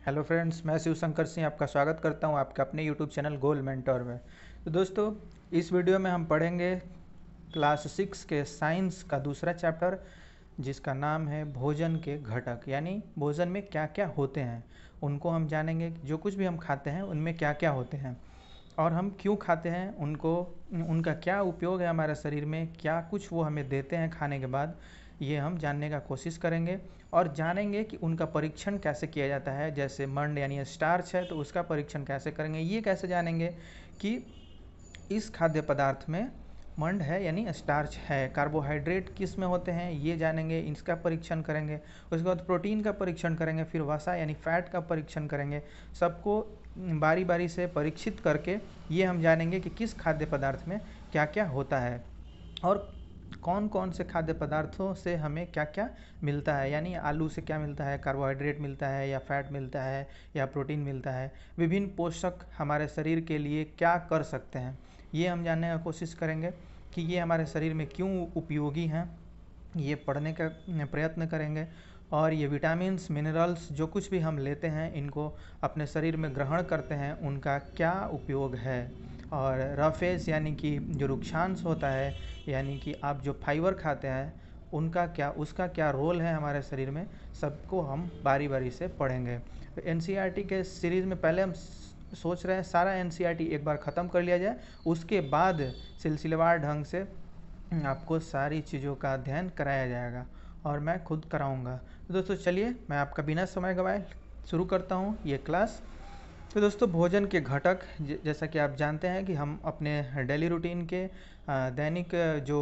Hello friends, मैं शिव शंकर सिंह आपका स्वागत करता हूं आपके अपने यूट्यूब चैनल गोल मेंटोर में। तो दोस्तों, इस वीडियो में हम पढ़ेंगे क्लास 6 के साइंस का दूसरा चैप्टर, जिसका नाम है भोजन के घटक। यानी भोजन में क्या क्या होते हैं उनको हम जानेंगे। जो कुछ भी हम खाते हैं उनमें क्या क्या होते हैं और हम क्यों खाते हैं उनको, उनका क्या उपयोग है हमारे शरीर में, क्या कुछ वो हमें देते हैं खाने के बाद, ये हम जानने का कोशिश करेंगे। और जानेंगे कि उनका परीक्षण कैसे किया जाता है। जैसे मंड यानी स्टार्च है तो उसका परीक्षण कैसे करेंगे, ये कैसे जानेंगे कि इस खाद्य पदार्थ में मंड है यानी स्टार्च है। कार्बोहाइड्रेट किस में होते हैं ये जानेंगे, इसका परीक्षण करेंगे। उसके बाद प्रोटीन का परीक्षण करेंगे, फिर वसा यानी फैट का परीक्षण करेंगे। सबको बारी बारी से परीक्षित करके ये हम जानेंगे कि किस खाद्य पदार्थ में क्या क्या होता है और कौन कौन से खाद्य पदार्थों से हमें क्या क्या मिलता है। यानी आलू से क्या मिलता है, कार्बोहाइड्रेट मिलता है या फैट मिलता है या प्रोटीन मिलता है। विभिन्न पोषक हमारे शरीर के लिए क्या कर सकते हैं, ये हम जानने का कोशिश करेंगे कि ये हमारे शरीर में क्यों उपयोगी हैं। ये पढ़ने का प्रयत्न करेंगे। और ये विटामिन्स, मिनरल्स जो कुछ भी हम लेते हैं, इनको अपने शरीर में ग्रहण करते हैं, उनका क्या उपयोग है। और रफेज यानी कि जो रुक्षांश होता है, यानी कि आप जो फाइबर खाते हैं उनका क्या, उसका क्या रोल है हमारे शरीर में, सबको हम बारी बारी से पढ़ेंगे। तो एनसीईआरटी के सीरीज़ में पहले हम सोच रहे हैं सारा एनसीईआरटी एक बार ख़त्म कर लिया जाए, उसके बाद सिलसिलेवार ढंग से आपको सारी चीज़ों का अध्ययन कराया जाएगा और मैं खुद कराऊंगा। तो दोस्तों चलिए, मैं आपका बिना समय गवाए शुरू करता हूँ ये क्लास। तो दोस्तों, भोजन के घटक, जैसा कि आप जानते हैं कि हम अपने डेली रूटीन के दैनिक जो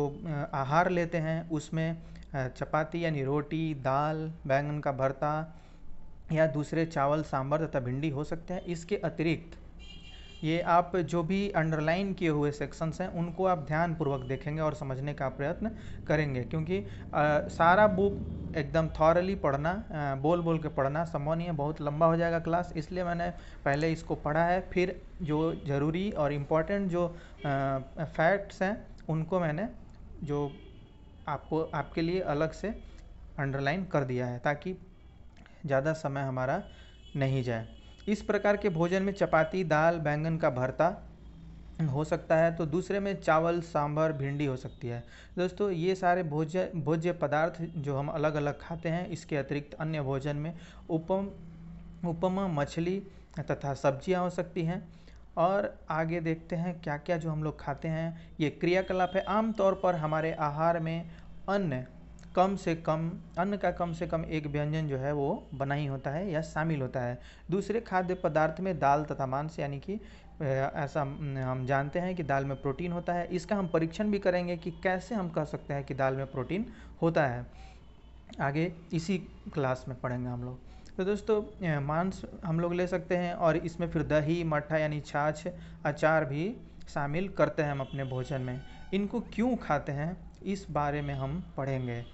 आहार लेते हैं उसमें चपाती यानी रोटी, दाल, बैंगन का भरता या दूसरे चावल, सांभर तथा भिंडी हो सकते हैं। इसके अतिरिक्त ये आप जो भी अंडरलाइन किए हुए सेक्शंस हैं उनको आप ध्यानपूर्वक देखेंगे और समझने का प्रयत्न करेंगे, क्योंकि सारा बुक एकदम थॉरली पढ़ना, बोल बोल के पढ़ना संभव नहीं है, बहुत लंबा हो जाएगा क्लास। इसलिए मैंने पहले इसको पढ़ा है, फिर जो ज़रूरी और इम्पोर्टेंट जो फैक्ट्स हैं उनको मैंने जो आपको आपके लिए अलग से अंडरलाइन कर दिया है, ताकि ज़्यादा समय हमारा नहीं जाए। इस प्रकार के भोजन में चपाती, दाल, बैंगन का भरता हो सकता है, तो दूसरे में चावल, सांभर, भिंडी हो सकती है। दोस्तों, ये सारे भोज्य पदार्थ जो हम अलग अलग खाते हैं, इसके अतिरिक्त अन्य भोजन में उपमा, मछली तथा सब्जियां हो सकती हैं। और आगे देखते हैं क्या क्या जो हम लोग खाते हैं, ये क्रियाकलाप है। आमतौर पर हमारे आहार में अन्न का कम से कम एक व्यंजन जो है वो बना ही होता है या शामिल होता है। दूसरे खाद्य पदार्थ में दाल तथा मांस, यानी कि ऐसा हम जानते हैं कि दाल में प्रोटीन होता है। इसका हम परीक्षण भी करेंगे कि कैसे हम कह सकते हैं कि दाल में प्रोटीन होता है, आगे इसी क्लास में पढ़ेंगे हम लोग। तो दोस्तों, मांस हम लोग ले सकते हैं और इसमें फिर दही, मट्ठा यानी छाछ, अचार भी शामिल करते हैं हम अपने भोजन में। इनको क्यों खाते हैं इस बारे में हम पढ़ेंगे।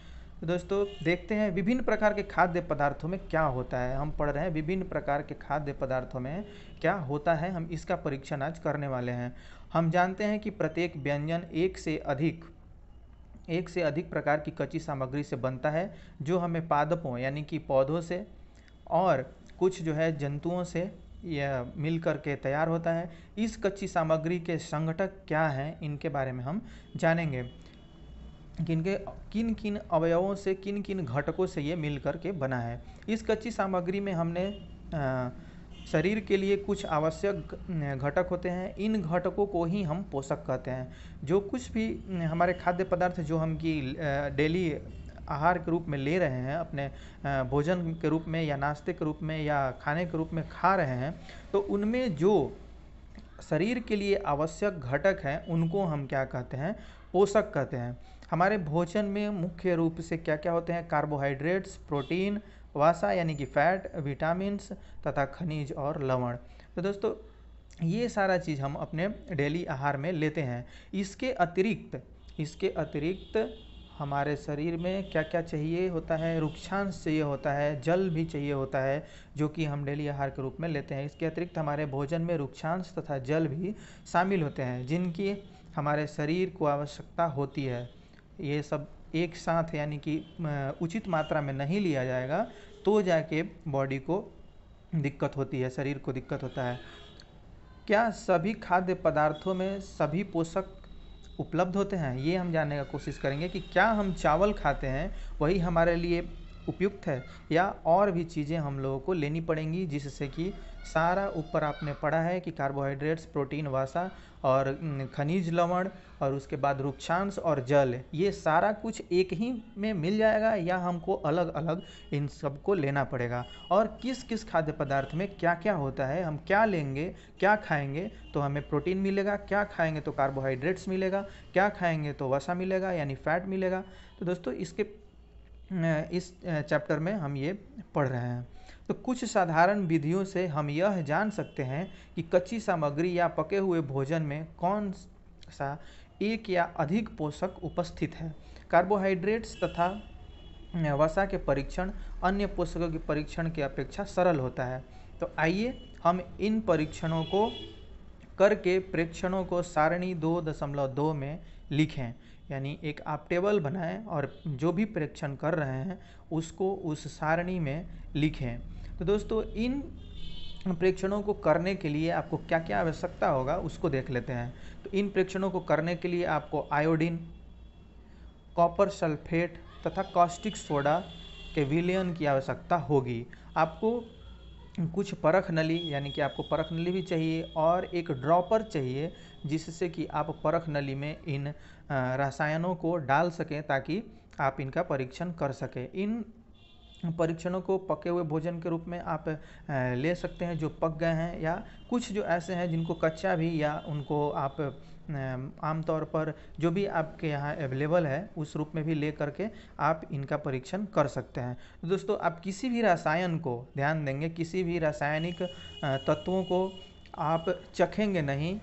तो दोस्तों, देखते हैं विभिन्न प्रकार के खाद्य पदार्थों में क्या होता है। हम पढ़ रहे हैं विभिन्न प्रकार के खाद्य पदार्थों में क्या होता है, हम इसका परीक्षण आज करने वाले हैं। हम जानते हैं कि प्रत्येक व्यंजन एक से अधिक प्रकार की कच्ची सामग्री से बनता है, जो हमें पादपों यानी कि पौधों से और कुछ जो है जंतुओं से यह मिल कर के तैयार होता है। इस कच्ची सामग्री के संघटक क्या हैं, इनके बारे में हम जानेंगे। किन किन अवयवों से, किन किन घटकों से ये मिल कर के बना है। इस कच्ची सामग्री में हमने शरीर के लिए कुछ आवश्यक घटक होते हैं। इन घटकों को ही हम पोषक कहते हैं। जो कुछ भी हमारे खाद्य पदार्थ जो हम की डेली आहार के रूप में ले रहे हैं, अपने भोजन के रूप में या नाश्ते के रूप में या खाने के रूप में खा रहे हैं, तो उनमें जो शरीर के लिए आवश्यक घटक हैं उनको हम क्या कहते हैं, पोषक कहते हैं। हमारे भोजन में मुख्य रूप से क्या क्या होते हैं, कार्बोहाइड्रेट्स, प्रोटीन, वसा यानी कि फैट, विटामिन्स तथा खनिज और लवण। तो दोस्तों, ये सारा चीज़ हम अपने डेली आहार में लेते हैं। इसके अतिरिक्त हमारे शरीर में क्या क्या चाहिए होता है, रुक्षांश चाहिए होता है, जल भी चाहिए होता है, जो कि हम डेली आहार के रूप में लेते हैं। इसके अतिरिक्त हमारे भोजन में रुक्षांश तथा जल भी शामिल होते हैं, जिनकी हमारे शरीर को आवश्यकता होती है। ये सब एक साथ यानी कि उचित मात्रा में नहीं लिया जाएगा तो जाके बॉडी को दिक्कत होती है, शरीर को दिक्कत होता है। क्या सभी खाद्य पदार्थों में सभी पोषक उपलब्ध होते हैं? ये हम जानने का कोशिश करेंगे कि क्या हम चावल खाते हैं वही हमारे लिए उपयुक्त है, या और भी चीज़ें हम लोगों को लेनी पड़ेंगी, जिससे कि सारा ऊपर आपने पढ़ा है कि कार्बोहाइड्रेट्स, प्रोटीन, वसा और खनिज लवण और उसके बाद रुक्षांश और जल, ये सारा कुछ एक ही में मिल जाएगा या हमको अलग अलग इन सबको लेना पड़ेगा? और किस किस खाद्य पदार्थ में क्या क्या होता है, हम क्या लेंगे, क्या खाएंगे तो हमें प्रोटीन मिलेगा, क्या खाएंगे तो कार्बोहाइड्रेट्स मिलेगा, क्या खाएंगे तो वसा मिलेगा यानी फैट मिलेगा। तो दोस्तों इस चैप्टर में हम ये पढ़ रहे हैं। तो कुछ साधारण विधियों से हम यह जान सकते हैं कि कच्ची सामग्री या पके हुए भोजन में कौन सा एक या अधिक पोषक उपस्थित है। कार्बोहाइड्रेट्स तथा वसा के परीक्षण अन्य पोषकों के परीक्षण की अपेक्षा सरल होता है। तो आइए हम इन परीक्षणों को करके प्रेक्षणों को सारणी 2.2 में लिखें, यानी एक आप टेबल बनाएं और जो भी प्रेक्षण कर रहे हैं उसको उस सारणी में लिखें। तो दोस्तों इन प्रेक्षणों को करने के लिए आपको क्या क्या आवश्यकता होगा उसको देख लेते हैं। तो इन प्रेक्षणों को करने के लिए आपको आयोडीन, कॉपर सल्फेट तथा कॉस्टिक सोडा के विलयन की आवश्यकता होगी। आपको कुछ परख नली, यानी कि आपको परख नली भी चाहिए और एक ड्रॉपर चाहिए, जिससे कि आप परख नली में इन रसायनों को डाल सकें ताकि आप इनका परीक्षण कर सकें। इन परीक्षणों को पके हुए भोजन के रूप में आप ले सकते हैं जो पक गए हैं, या कुछ जो ऐसे हैं जिनको कच्चा भी, या उनको आप आमतौर पर जो भी आपके यहाँ अवेलेबल है उस रूप में भी ले करके आप इनका परीक्षण कर सकते हैं। तो दोस्तों आप किसी भी रसायन को ध्यान देंगे, किसी भी रासायनिक तत्वों को आप चखेंगे नहीं,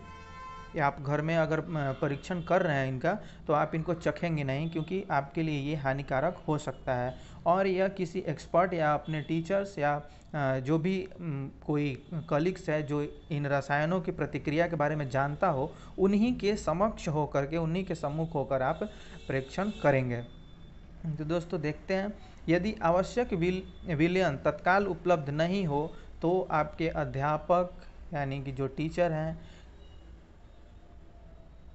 या आप घर में अगर परीक्षण कर रहे हैं इनका तो आप इनको चखेंगे नहीं, क्योंकि आपके लिए ये हानिकारक हो सकता है। और यह किसी एक्सपर्ट या अपने टीचर्स या जो भी कोई कलीग्स है जो इन रसायनों की प्रतिक्रिया के बारे में जानता हो, उन्हीं के समक्ष होकर के, उन्हीं के सम्मुख होकर आप परीक्षण करेंगे। तो दोस्तों देखते हैं, यदि आवश्यक विलयन तत्काल उपलब्ध नहीं हो तो आपके अध्यापक यानी कि जो टीचर हैं,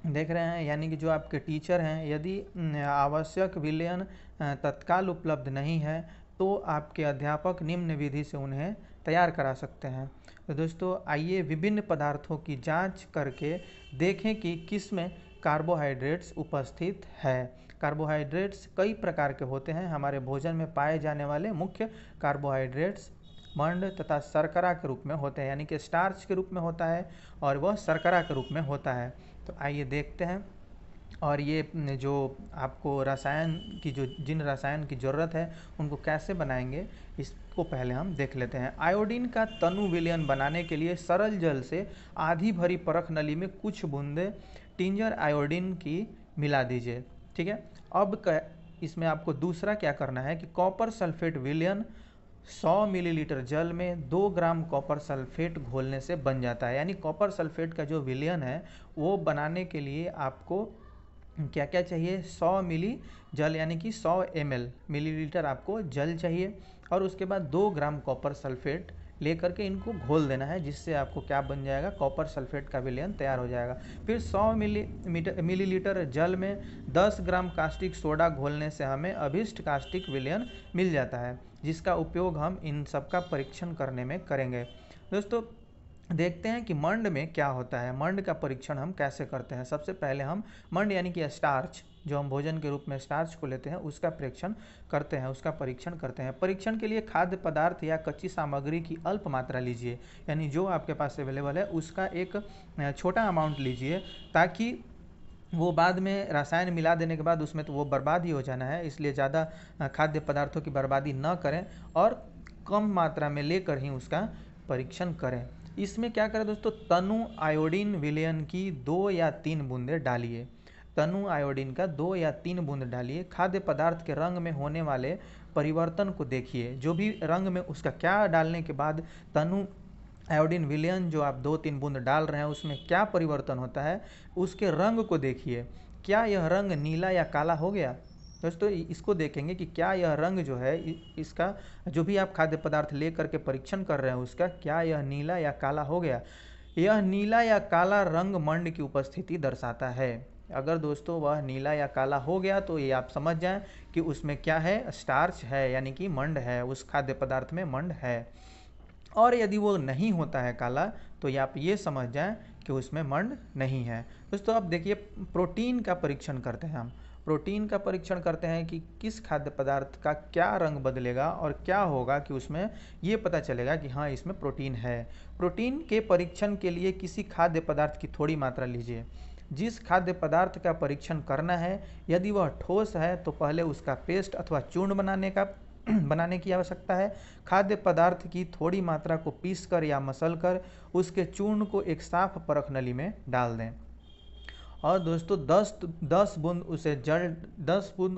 देख रहे हैं, यानी कि जो आपके टीचर हैं, यदि आवश्यक विलयन तत्काल उपलब्ध नहीं है तो आपके अध्यापक निम्न विधि से उन्हें तैयार करा सकते हैं। तो दोस्तों आइए विभिन्न पदार्थों की जांच करके देखें कि किस में कार्बोहाइड्रेट्स उपस्थित है। कार्बोहाइड्रेट्स कई प्रकार के होते हैं। हमारे भोजन में पाए जाने वाले मुख्य कार्बोहाइड्रेट्स मंड तथा शर्करा के रूप में होते हैं, यानी कि स्टार्च के रूप में होता है और वह शर्करा के रूप में होता है। तो आइए देखते हैं, और ये जो आपको रसायन की जिन रसायन की ज़रूरत है उनको कैसे बनाएंगे इसको पहले हम देख लेते हैं। आयोडीन का तनु विलयन बनाने के लिए सरल जल से आधी भरी परख नली में कुछ बूंदे टिंजर आयोडीन की मिला दीजिए। ठीक है, अब इसमें आपको दूसरा क्या करना है कि कॉपर सल्फेट विलयन 100 मिलीलीटर जल में 2 ग्राम कॉपर सल्फेट घोलने से बन जाता है। यानी कॉपर सल्फेट का जो विलयन है वो बनाने के लिए आपको क्या क्या चाहिए, 100 मिली जल, यानी कि 100 मिलीलीटर आपको जल चाहिए, और उसके बाद 2 ग्राम कॉपर सल्फेट लेकर के इनको घोल देना है, जिससे आपको क्या बन जाएगा, कॉपर सल्फेट का विलयन तैयार हो जाएगा। फिर 100 मिलीलीटर जल में 10 ग्राम कास्टिक सोडा घोलने से हमें अभिष्ट कास्टिक विलयन मिल जाता है, जिसका उपयोग हम इन सब का परीक्षण करने में करेंगे। दोस्तों देखते हैं कि मंड में क्या होता है, मंड का परीक्षण हम कैसे करते हैं। सबसे पहले हम मंड यानी कि स्टार्च, जो हम भोजन के रूप में स्टार्च को लेते हैं, उसका परीक्षण करते हैं, उसका परीक्षण करते हैं। परीक्षण के लिए खाद्य पदार्थ या कच्ची सामग्री की अल्प मात्रा लीजिए, यानी जो आपके पास अवेलेबल है उसका एक छोटा अमाउंट लीजिए, ताकि वो बाद में रसायन मिला देने के बाद उसमें तो वो बर्बाद ही हो जाना है, इसलिए ज़्यादा खाद्य पदार्थों की बर्बादी न करें और कम मात्रा में लेकर ही उसका परीक्षण करें। इसमें क्या करें दोस्तों, तनु आयोडीन विलयन की 2 या 3 बूंदे डालिए। तनु आयोडीन का 2 या 3 बूंद डालिए। खाद्य पदार्थ के रंग में होने वाले परिवर्तन को देखिए, जो भी रंग में उसका क्या डालने के बाद तनु आयोडीन विलयन जो आप 2-3 बूंद डाल रहे हैं उसमें क्या परिवर्तन होता है, उसके रंग को देखिए। क्या यह रंग नीला या काला हो गया, दोस्तों इसको देखेंगे कि क्या यह रंग जो है इसका जो भी आप खाद्य पदार्थ ले करके परीक्षण कर रहे हैं उसका क्या यह नीला या काला हो गया। यह नीला या काला रंग मंड की उपस्थिति दर्शाता है। अगर दोस्तों वह नीला या काला हो गया तो ये आप समझ जाएं कि उसमें क्या है, स्टार्च है, यानी कि मंड है, उस खाद्य पदार्थ में मंड है। और यदि वो नहीं होता है काला तो ये आप ये समझ जाएं कि उसमें मंड नहीं है। दोस्तों अब देखिए प्रोटीन का परीक्षण करते हैं हम। प्रोटीन का परीक्षण करते हैं कि किस खाद्य पदार्थ का क्या रंग बदलेगा और क्या होगा कि उसमें ये पता चलेगा कि हाँ इसमें प्रोटीन है। प्रोटीन के परीक्षण के लिए किसी खाद्य पदार्थ की थोड़ी मात्रा लीजिए। जिस खाद्य पदार्थ का परीक्षण करना है यदि वह ठोस है तो पहले उसका पेस्ट अथवा चूर्ण बनाने की आवश्यकता है। खाद्य पदार्थ की थोड़ी मात्रा को पीसकर या मसलकर उसके चूर्ण को एक साफ परख नली में डाल दें और दोस्तों 10 बूंद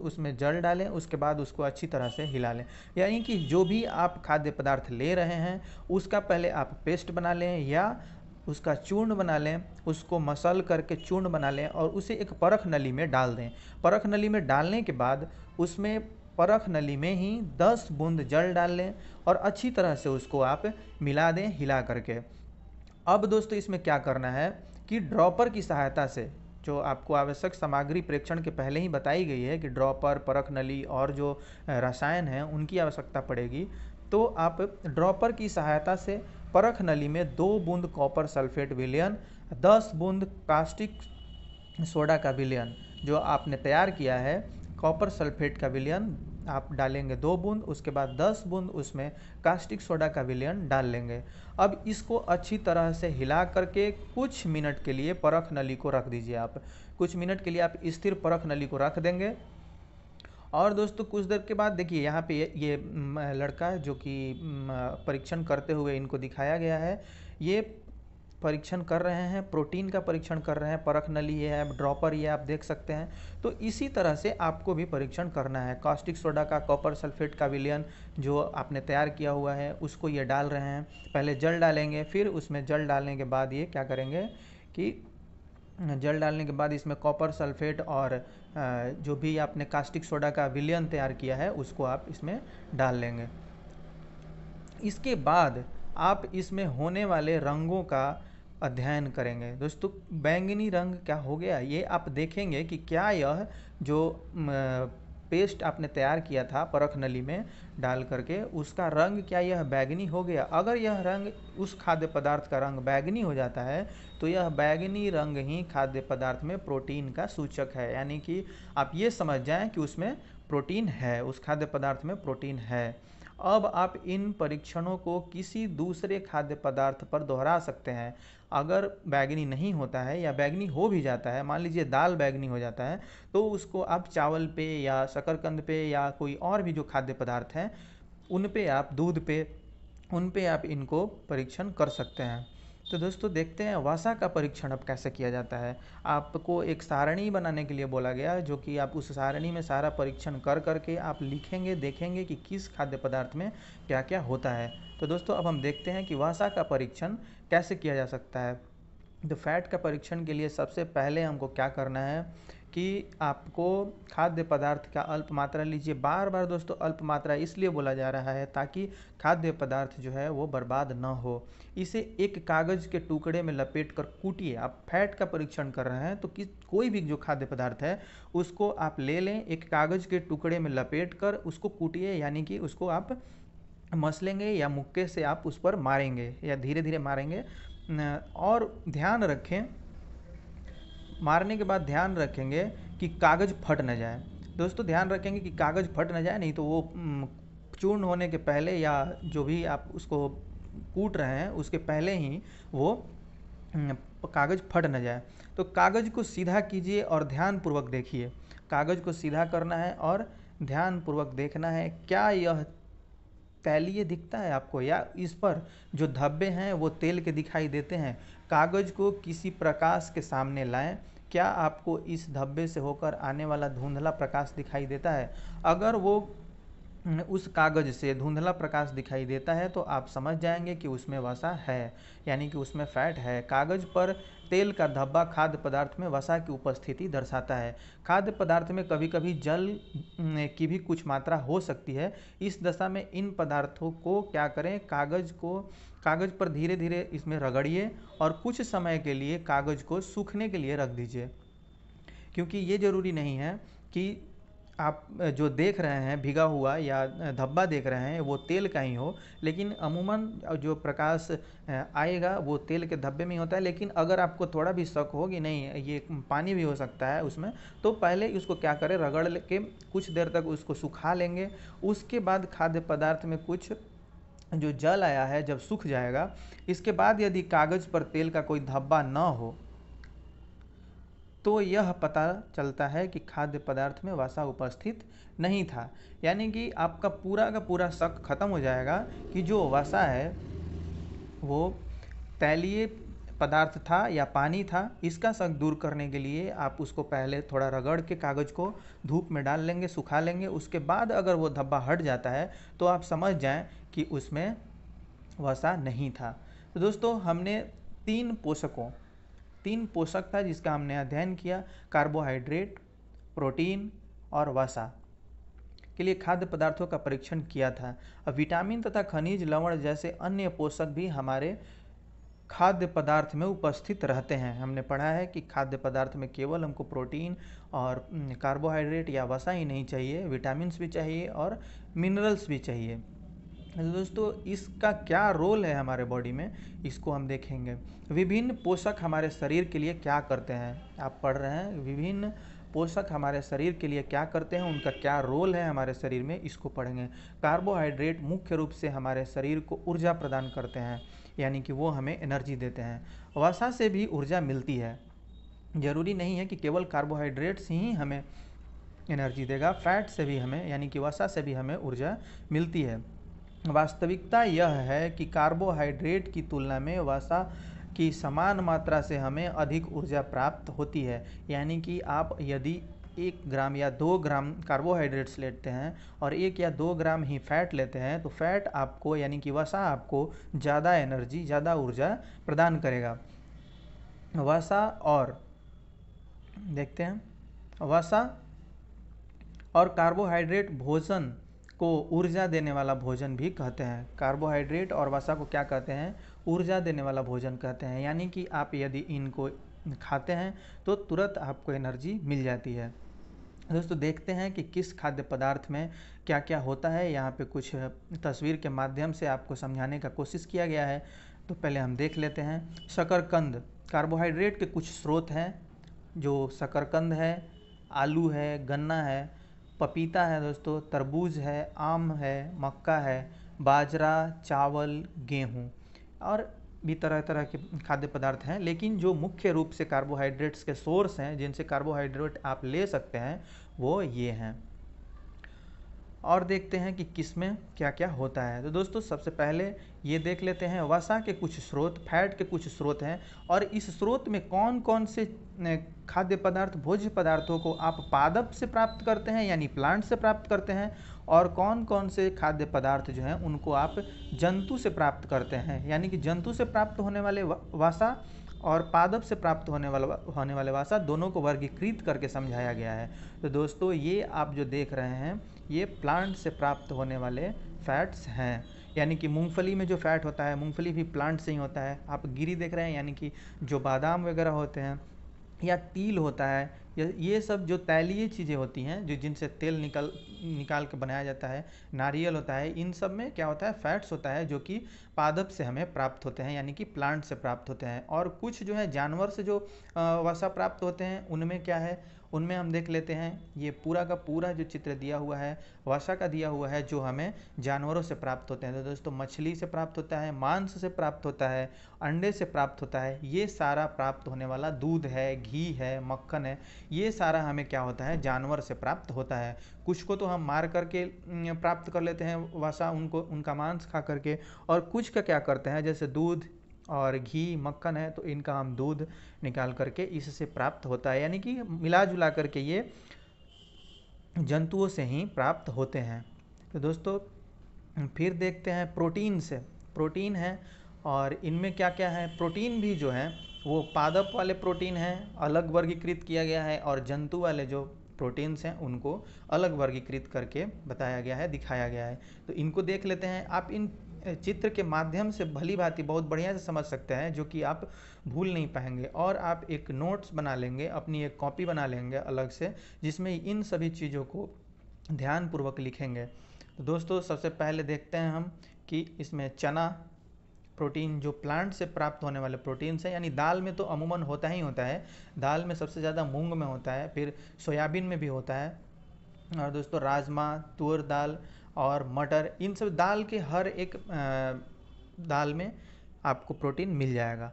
उसमें जल डालें। उसके बाद उसको अच्छी तरह से हिला लें। यानी कि जो भी आप खाद्य पदार्थ ले रहे हैं उसका पहले आप पेस्ट बना लें या उसका चूर्ण बना लें, उसको मसल करके चूर्ण बना लें और उसे एक परख नली में डाल दें। परख नली में डालने के बाद उसमें परख नली में ही 10 बूंद जल डाल लें और अच्छी तरह से उसको आप मिला दें हिला करके। अब दोस्तों इसमें क्या करना है कि ड्रॉपर की सहायता से जो आपको आवश्यक सामग्री प्रेक्षण के पहले ही बताई गई है कि ड्रॉपर, परख नली और जो रसायन हैं उनकी आवश्यकता पड़ेगी, तो आप ड्रॉपर की सहायता से परख नली में 2 बूंद कॉपर सल्फेट विलयन, 10 बूंद कास्टिक सोडा का विलयन जो आपने तैयार किया है, कॉपर सल्फेट का विलयन आप डालेंगे 2 बूंद, उसके बाद 10 बूंद उसमें कास्टिक सोडा का विलयन डाल लेंगे। अब इसको अच्छी तरह से हिला करके कुछ मिनट के लिए परख नली को रख दीजिए। आप कुछ मिनट के लिए आप स्थिर परख नली को रख देंगे। और दोस्तों कुछ देर के बाद देखिए यहाँ पे ये लड़का जो कि परीक्षण करते हुए इनको दिखाया गया है, ये परीक्षण कर रहे हैं, प्रोटीन का परीक्षण कर रहे हैं। परख नली है, ड्रॉपर ये आप देख सकते हैं। तो इसी तरह से आपको भी परीक्षण करना है। कास्टिक सोडा का, कॉपर सल्फेट का विलयन जो आपने तैयार किया हुआ है उसको ये डाल रहे हैं। पहले जल डालेंगे, फिर उसमें जल डालने के बाद ये क्या करेंगे कि जल डालने के बाद इसमें कॉपर सल्फेट और जो भी आपने कास्टिक सोडा का विलयन तैयार किया है उसको आप इसमें डाल लेंगे। इसके बाद आप इसमें होने वाले रंगों का अध्ययन करेंगे। दोस्तों बैंगनी रंग क्या हो गया ये आप देखेंगे कि क्या यह जो पेस्ट आपने तैयार किया था परख नली में डाल करके उसका रंग क्या यह बैंगनी हो गया। अगर यह रंग उस खाद्य पदार्थ का रंग बैंगनी हो जाता है तो यह बैंगनी रंग ही खाद्य पदार्थ में प्रोटीन का सूचक है। यानी कि आप ये समझ जाएं कि उसमें प्रोटीन है, उस खाद्य पदार्थ में प्रोटीन है। अब आप इन परीक्षणों को किसी दूसरे खाद्य पदार्थ पर दोहरा सकते हैं। अगर बैंगनी नहीं होता है या बैंगनी हो भी जाता है, मान लीजिए दाल बैंगनी हो जाता है, तो उसको आप चावल पे या शकरकंद पे या कोई और भी जो खाद्य पदार्थ हैं उन पे आप दूध पे उन पे आप इनको परीक्षण कर सकते हैं। तो दोस्तों देखते हैं वसा का परीक्षण अब कैसे किया जाता है। आपको एक सारणी बनाने के लिए बोला गया जो कि आप उस सारणी में सारा परीक्षण कर करके आप लिखेंगे, देखेंगे कि किस खाद्य पदार्थ में क्या क्या होता है। तो दोस्तों अब हम देखते हैं कि वसा का परीक्षण कैसे किया जा सकता है। तो फैट का परीक्षण के लिए सबसे पहले हमको क्या करना है कि आपको खाद्य पदार्थ का अल्प मात्रा लीजिए। बार बार दोस्तों अल्प मात्रा इसलिए बोला जा रहा है ताकि खाद्य पदार्थ जो है वो बर्बाद न हो। इसे एक कागज़ के टुकड़े में लपेट कर कूटिए। आप फैट का परीक्षण कर रहे हैं तो कोई भी जो खाद्य पदार्थ है उसको आप ले लें, एक कागज़ के टुकड़े में लपेट कर उसको कूटिए, यानी कि उसको आप मसलेंगे या मुक्के से आप उस पर मारेंगे या धीरे धीरे मारेंगे। और ध्यान रखें, मारने के बाद ध्यान रखेंगे कि कागज़ फट न जाए। दोस्तों ध्यान रखेंगे कि कागज़ फट न जाए, नहीं तो वो चूर्ण होने के पहले या जो भी आप उसको कूट रहे हैं उसके पहले ही वो कागज़ फट न जाए। तो कागज़ को सीधा कीजिए और ध्यानपूर्वक देखिए। कागज़ को सीधा करना है और ध्यानपूर्वक देखना है क्या यह तैलीय दिखता है आपको या इस पर जो धब्बे हैं वो तेल के दिखाई देते हैं। कागज़ को किसी प्रकाश के सामने लाएं। क्या आपको इस धब्बे से होकर आने वाला धुंधला प्रकाश दिखाई देता है? अगर वो उस कागज से धुंधला प्रकाश दिखाई देता है तो आप समझ जाएंगे कि उसमें वसा है, यानी कि उसमें फैट है। कागज पर तेल का धब्बा खाद्य पदार्थ में वसा की उपस्थिति दर्शाता है। खाद्य पदार्थ में कभी कभी जल की भी कुछ मात्रा हो सकती है। इस दशा में इन पदार्थों को क्या करें, कागज पर धीरे धीरे इसमें रगड़िए और कुछ समय के लिए कागज को सूखने के लिए रख दीजिए। क्योंकि ये ज़रूरी नहीं है कि आप जो देख रहे हैं भीगा हुआ या धब्बा देख रहे हैं वो तेल का ही हो, लेकिन अमूमन जो प्रकाश आएगा वो तेल के धब्बे में ही होता है। लेकिन अगर आपको थोड़ा भी शक हो कि नहीं ये पानी भी हो सकता है उसमें, तो पहले उसको क्या करें, रगड़ के कुछ देर तक उसको सुखा लेंगे। उसके बाद खाद्य पदार्थ में कुछ जो जल आया है जब सूख जाएगा, इसके बाद यदि कागज़ पर तेल का कोई धब्बा न हो तो यह पता चलता है कि खाद्य पदार्थ में वसा उपस्थित नहीं था। यानी कि आपका पूरा का पूरा शक खत्म हो जाएगा कि जो वसा है वो तैलीय पदार्थ था या पानी था। इसका शक दूर करने के लिए आप उसको पहले थोड़ा रगड़ के कागज़ को धूप में डाल लेंगे, सुखा लेंगे। उसके बाद अगर वो धब्बा हट जाता है तो आप समझ जाएं कि उसमें वसा नहीं था। तो दोस्तों हमने तीन पोषक था जिसका हमने अध्ययन किया, कार्बोहाइड्रेट, प्रोटीन और वसा के लिए खाद्य पदार्थों का परीक्षण किया था। अब विटामिन तथा खनिज लवण जैसे अन्य पोषक भी हमारे खाद्य पदार्थ में उपस्थित रहते हैं। हमने पढ़ा है कि खाद्य पदार्थ में केवल हमको प्रोटीन और कार्बोहाइड्रेट या वसा ही नहीं चाहिए, विटामिन्स भी चाहिए और मिनरल्स भी चाहिए। दोस्तों इसका क्या रोल है हमारे बॉडी में, इसको हम देखेंगे। विभिन्न पोषक हमारे शरीर के लिए क्या करते हैं, आप पढ़ रहे हैं विभिन्न पोषक हमारे शरीर के लिए क्या करते हैं, उनका क्या रोल है हमारे शरीर में, इसको पढ़ेंगे। कार्बोहाइड्रेट मुख्य रूप से हमारे शरीर को ऊर्जा प्रदान करते हैं, यानी कि वो हमें एनर्जी देते हैं। वसा से भी ऊर्जा मिलती है, ज़रूरी नहीं है कि केवल कार्बोहाइड्रेट्स ही हमें एनर्जी देगा, फैट से भी हमें यानी कि वसा से भी हमें ऊर्जा मिलती है। वास्तविकता यह है कि कार्बोहाइड्रेट की तुलना में वसा की समान मात्रा से हमें अधिक ऊर्जा प्राप्त होती है। यानी कि आप यदि 1 ग्राम या 2 ग्राम कार्बोहाइड्रेट्स लेते हैं और 1 या 2 ग्राम ही फैट लेते हैं तो फैट आपको यानी कि वसा आपको ज़्यादा एनर्जी, ज़्यादा ऊर्जा प्रदान करेगा। वसा और देखते हैं, वसा और कार्बोहाइड्रेट भोजन को ऊर्जा देने वाला भोजन भी कहते हैं। कार्बोहाइड्रेट और वसा को क्या कहते हैं, ऊर्जा देने वाला भोजन कहते हैं। यानी कि आप यदि इनको खाते हैं तो तुरंत आपको एनर्जी मिल जाती है। दोस्तों देखते हैं कि किस खाद्य पदार्थ में क्या क्या होता है। यहाँ पे कुछ तस्वीर के माध्यम से आपको समझाने का कोशिश किया गया है। तो पहले हम देख लेते हैं। शकरकंद कार्बोहाइड्रेट के कुछ स्रोत हैं, जो शकरकंद है, आलू है, गन्ना है, पपीता है दोस्तों, तरबूज है, आम है, मक्का है, बाजरा, चावल, गेहूँ और भी तरह तरह के खाद्य पदार्थ हैं। लेकिन जो मुख्य रूप से कार्बोहाइड्रेट्स के सोर्स हैं, जिनसे कार्बोहाइड्रेट आप ले सकते हैं, वो ये हैं। और देखते हैं कि किस में क्या क्या होता है। तो दोस्तों सबसे पहले ये देख लेते हैं, वसा के कुछ स्रोत, फैट के कुछ स्रोत हैं और इस स्रोत में कौन कौन से खाद्य पदार्थ, भोज्य पदार्थों को आप पादप से प्राप्त करते हैं यानी प्लांट से प्राप्त करते हैं, और कौन कौन से खाद्य पदार्थ जो हैं उनको आप जंतु से प्राप्त करते हैं। यानी कि जंतु से प्राप्त होने वाले वसा और पादप से प्राप्त होने वाले वसा दोनों को वर्गीकृत करके समझाया गया है। तो दोस्तों ये आप जो देख रहे हैं ये प्लांट से प्राप्त होने वाले फैट्स हैं। यानी कि मूंगफली में जो फैट होता है, मूंगफली भी प्लांट से ही होता है। आप गिरी देख रहे हैं, यानी कि जो बादाम वगैरह होते हैं या तिल होता है, ये सब जो तैलीय चीज़ें होती हैं, जो जिनसे तेल निकाल के बनाया जाता है, नारियल होता है, इन सब में क्या होता है, फैट्स होता है, जो कि पादप से हमें प्राप्त होते हैं यानी कि प्लांट से प्राप्त होते हैं। और कुछ जो है जानवर से जो वसा प्राप्त होते हैं, उनमें क्या है, उनमें हम देख लेते हैं। ये पूरा का पूरा जो चित्र दिया हुआ है वसा का दिया हुआ है, जो हमें जानवरों से प्राप्त होते हैं। तो दोस्तों मछली से प्राप्त होता है, मांस से प्राप्त होता है, अंडे से प्राप्त होता है, ये सारा प्राप्त होने वाला, दूध है, घी है, मक्खन है, ये सारा हमें क्या होता है, जानवर से प्राप्त होता है। कुछ को तो हम मार करके प्राप्त कर लेते हैं वसा, उनका मांस खा करके, और कुछ का क्या करते हैं, जैसे दूध और घी, मक्खन है, तो इनका हम दूध निकाल करके इससे प्राप्त होता है। यानी कि मिला जुला करके ये जंतुओं से ही प्राप्त होते हैं। तो दोस्तों फिर देखते हैं प्रोटीन से। प्रोटीन है और इनमें क्या क्या है। प्रोटीन भी जो है वो पादप वाले प्रोटीन हैं, अलग वर्गीकृत किया गया है, और जंतु वाले जो प्रोटीन्स हैं उनको अलग वर्गीकृत करके बताया गया है, दिखाया गया है। तो इनको देख लेते हैं। आप इन चित्र के माध्यम से भली भांति बहुत बढ़िया से समझ सकते हैं, जो कि आप भूल नहीं पाएंगे। और आप एक नोट्स बना लेंगे, अपनी एक कॉपी बना लेंगे अलग से, जिसमें इन सभी चीज़ों को ध्यानपूर्वक लिखेंगे। तो दोस्तों सबसे पहले देखते हैं हम कि इसमें चना प्रोटीन जो प्लांट से प्राप्त होने वाले प्रोटीन्स हैं, यानी दाल में तो अमूमन होता ही होता है। दाल में सबसे ज़्यादा मूंग में होता है, फिर सोयाबीन में भी होता है, और दोस्तों राजमा, तुअर दाल और मटर, इन सब दाल के हर एक दाल में आपको प्रोटीन मिल जाएगा।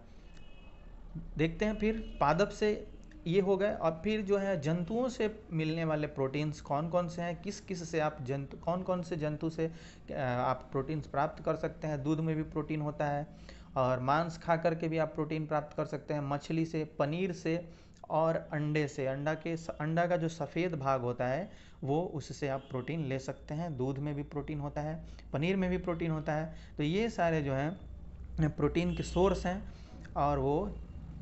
देखते हैं फिर पादप से ये हो गए। और फिर जो है जंतुओं से मिलने वाले प्रोटीन्स कौन कौन से हैं, किस किस से आप कौन कौन से जंतु से आप प्रोटीन्स प्राप्त कर सकते हैं। दूध में भी प्रोटीन होता है, और मांस खा करके भी आप प्रोटीन प्राप्त कर सकते हैं, मछली से, पनीर से, और अंडे से। अंडा का जो सफ़ेद भाग होता है वो, उससे आप प्रोटीन ले सकते हैं। दूध में भी प्रोटीन होता है, पनीर में भी प्रोटीन होता है। तो ये सारे जो हैं प्रोटीन के सोर्स हैं, और वो